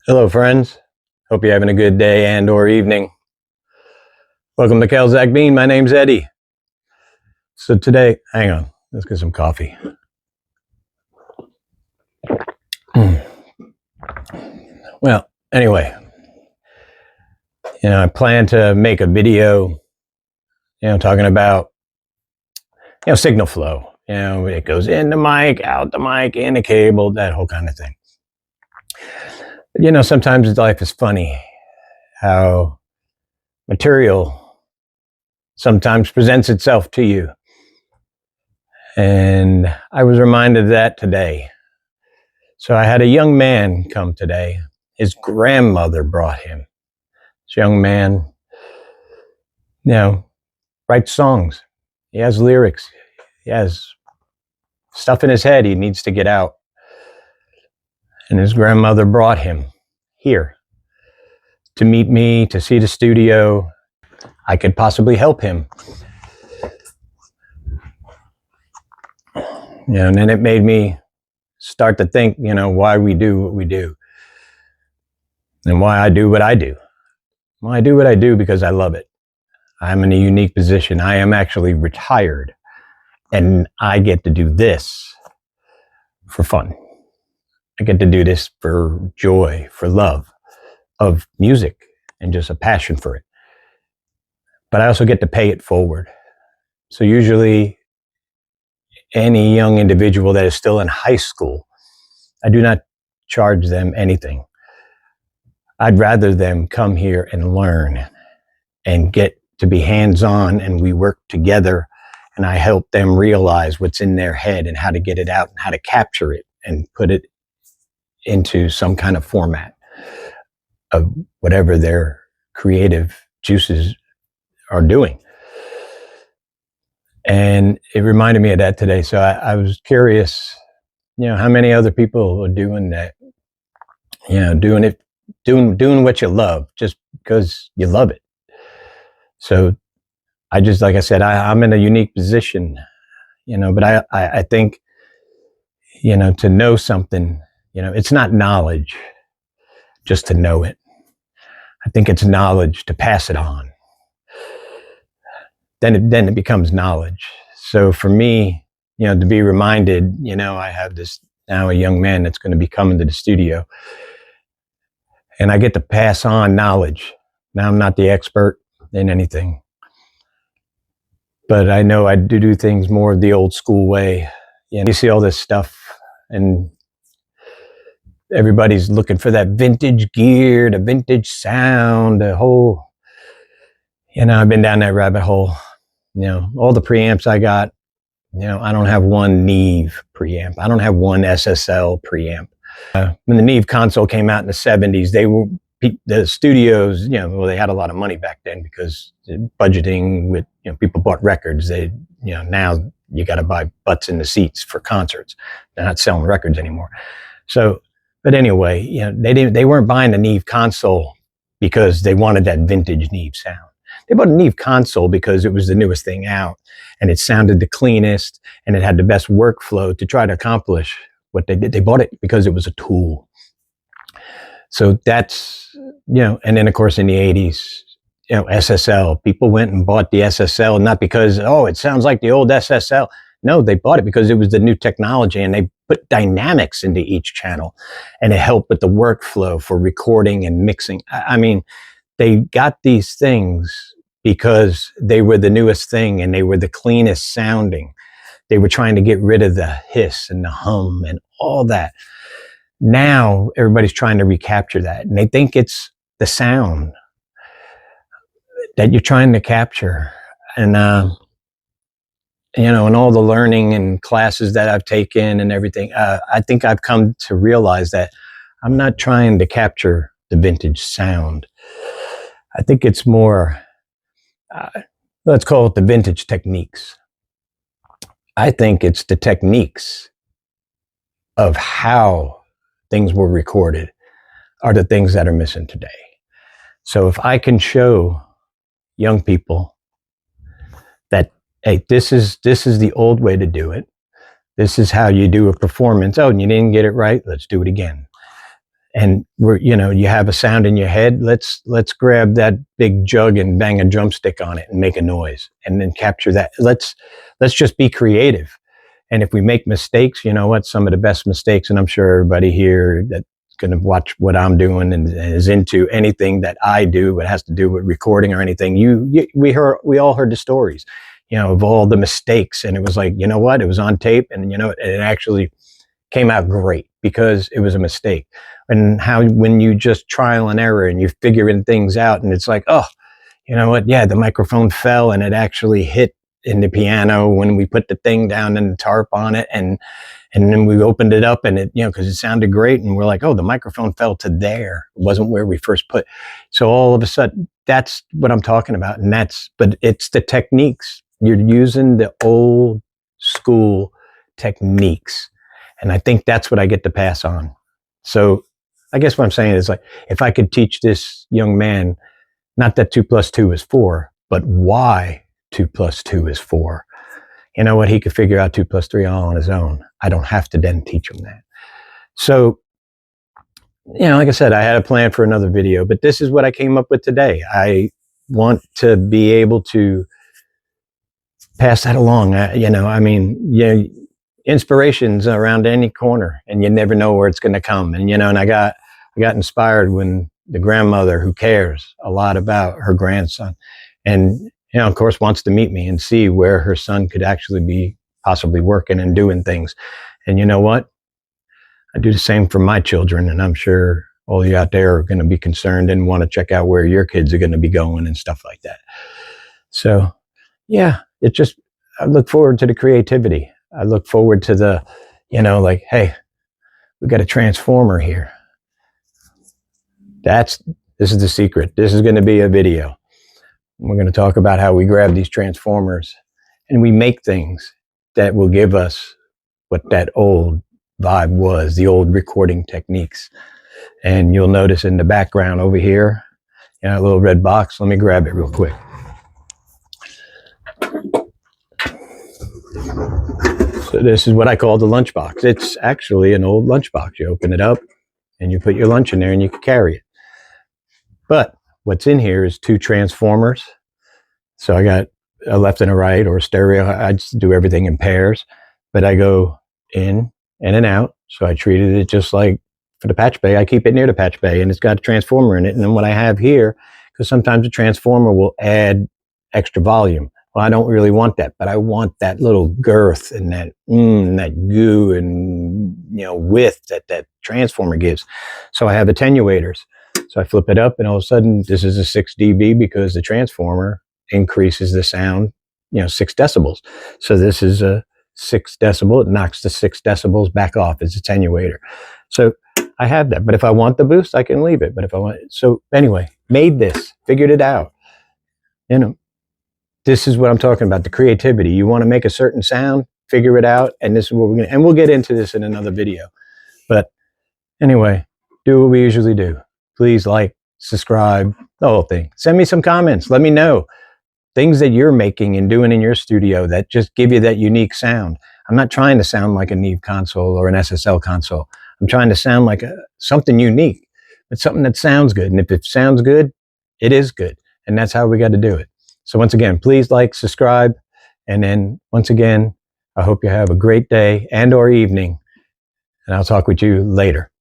Hello, friends. Hope you're having a good day and or evening. Welcome to Kelzak Bean. My name's Eddie. So today, hang on, let's get some coffee. Well, anyway, I plan to make a video, talking about, signal flow. It goes in the mic, out the mic, in the cable, that whole kind of thing. But, sometimes life is funny how material sometimes presents itself to you. And I was reminded of that today. So I had a young man come today. His grandmother brought him. This young man, writes songs. He has lyrics. He has stuff in his head he needs to get out. And his grandmother brought him here to meet me, to see the studio. I could possibly help him. And then it made me start to think, why we do what we do. And why I do what I do. Well, I do what I do because I love it. I'm in a unique position. I am actually retired. And I get to do this for fun. I get to do this for joy, for love of music, and just a passion for it. But I also get to pay it forward. So usually any young individual that is still in high school, I do not charge them anything. I'd rather them come here and learn and get to be hands-on, and we work together, and I help them realize what's in their head and how to get it out and how to capture it and put it into some kind of format of whatever their creative juices are doing. And it reminded me of that today. So I was curious, how many other people are doing that, doing what you love just because you love it. So I just, like I said, I'm in a unique position, but I think, to know something, it's not knowledge just to know it. I think it's knowledge to pass it on. Then it becomes knowledge. So for me, to be reminded, I have this now a young man that's going to be coming to the studio, and I get to pass on knowledge. Now I'm not the expert in anything, but I know I do things more the old school way. You see all this stuff, and everybody's looking for that vintage gear, the vintage sound, the whole, I've been down that rabbit hole. All the preamps I got, I don't have one Neve preamp. I don't have one SSL preamp. When the Neve console came out in the 70s, the studios, they had a lot of money back then because budgeting with, people bought records. Now you got to buy butts in the seats for concerts. They're not selling records anymore. So, but anyway, they weren't buying the Neve console because they wanted that vintage Neve sound. They bought a Neve console because it was the newest thing out, and it sounded the cleanest, and it had the best workflow to try to accomplish what they did. They bought it because it was a tool. So that's, and then of course in the 80s, SSL, people went and bought the SSL, not because, it sounds like the old SSL. No, they bought it because it was the new technology, and they put dynamics into each channel, and it helped with the workflow for recording and mixing. I mean, they got these things because they were the newest thing and they were the cleanest sounding. They were trying to get rid of the hiss and the hum and all that. Now everybody's trying to recapture that, and they think it's the sound that you're trying to capture. And, and all the learning and classes that I've taken and everything, I think I've come to realize that I'm not trying to capture the vintage sound. I think it's more, let's call it the vintage techniques. I think it's the techniques of how things were recorded are the things that are missing today. So if I can show young people that, hey, this is the old way to do it. This is how you do a performance. Oh, and you didn't get it right. Let's do it again. and you have a sound in your head. Let's grab that big jug and bang a drumstick on it and make a noise, and then capture that. Let's just be creative. And if we make mistakes, you know what? Some of the best mistakes, and I'm sure everybody here that's going to watch what I'm doing and is into anything that I do, it has to do with recording or anything. We all heard the stories, of all the mistakes, and it was like, you know what? It was on tape, and it actually came out great because it was a mistake. And how when you just trial and error and you're figuring things out, and it's like, oh, you know what? Yeah, the microphone fell and it actually hit in the piano when we put the thing down and the tarp on it, and then we opened it up, and it, because it sounded great, and we're like, oh, the microphone fell to there. It wasn't where we first put. So all of a sudden, that's what I'm talking about. But it's the techniques. You're using the old school techniques. And I think that's what I get to pass on. So I guess what I'm saying is, like, if I could teach this young man, not that 2 + 2 is 4, but why 2 + 2 is 4. You know what? He could figure out 2 + 3 all on his own. I don't have to then teach him that. So, like I said, I had a plan for another video, but this is what I came up with today. I want to be able to pass that along. Inspiration's around any corner, and you never know where it's going to come. And and I got inspired when the grandmother, who cares a lot about her grandson, and of course wants to meet me and see where her son could actually be possibly working and doing things. And you know what? I do the same for my children, and I'm sure all you out there are going to be concerned and want to check out where your kids are going to be going and stuff like that. So, yeah, I look forward to the creativity. I look forward to the, like, hey, we got a transformer here. This is the secret. This is going to be a video. We're going to talk about how we grab these transformers and we make things that will give us what that old vibe was, the old recording techniques. And you'll notice in the background over here, a little red box. Let me grab it real quick. So this is what I call the lunchbox. It's actually an old lunchbox. You open it up and you put your lunch in there and you can carry it. But what's in here is 2 transformers. So I got a left and a right, or a stereo. I just do everything in pairs, but I go in and out. So I treated it just like for the patch bay. I keep it near the patch bay, and it's got a transformer in it. And then what I have here, because sometimes a transformer will add extra volume. Well, I don't really want that, but I want that little girth and that goo and width that transformer gives. So I have attenuators. So I flip it up, and all of a sudden, this is a 6 dB because the transformer increases the sound, 6 decibels. So this is a 6 decibel. It knocks the 6 decibels back off. It's attenuator. So I have that. But if I want the boost, I can leave it. But if I want, so anyway, made this, figured it out. This is what I'm talking about, the creativity. You want to make a certain sound, figure it out, and this is what we're going to, and we'll get into this in another video. But anyway, do what we usually do. Please like, subscribe, the whole thing. Send me some comments. Let me know things that you're making and doing in your studio that just give you that unique sound. I'm not trying to sound like a Neve console or an SSL console. I'm trying to sound like something unique, but something that sounds good. And if it sounds good, it is good. And that's how we got to do it. So once again, please like, subscribe. And then once again, I hope you have a great day and or evening. And I'll talk with you later.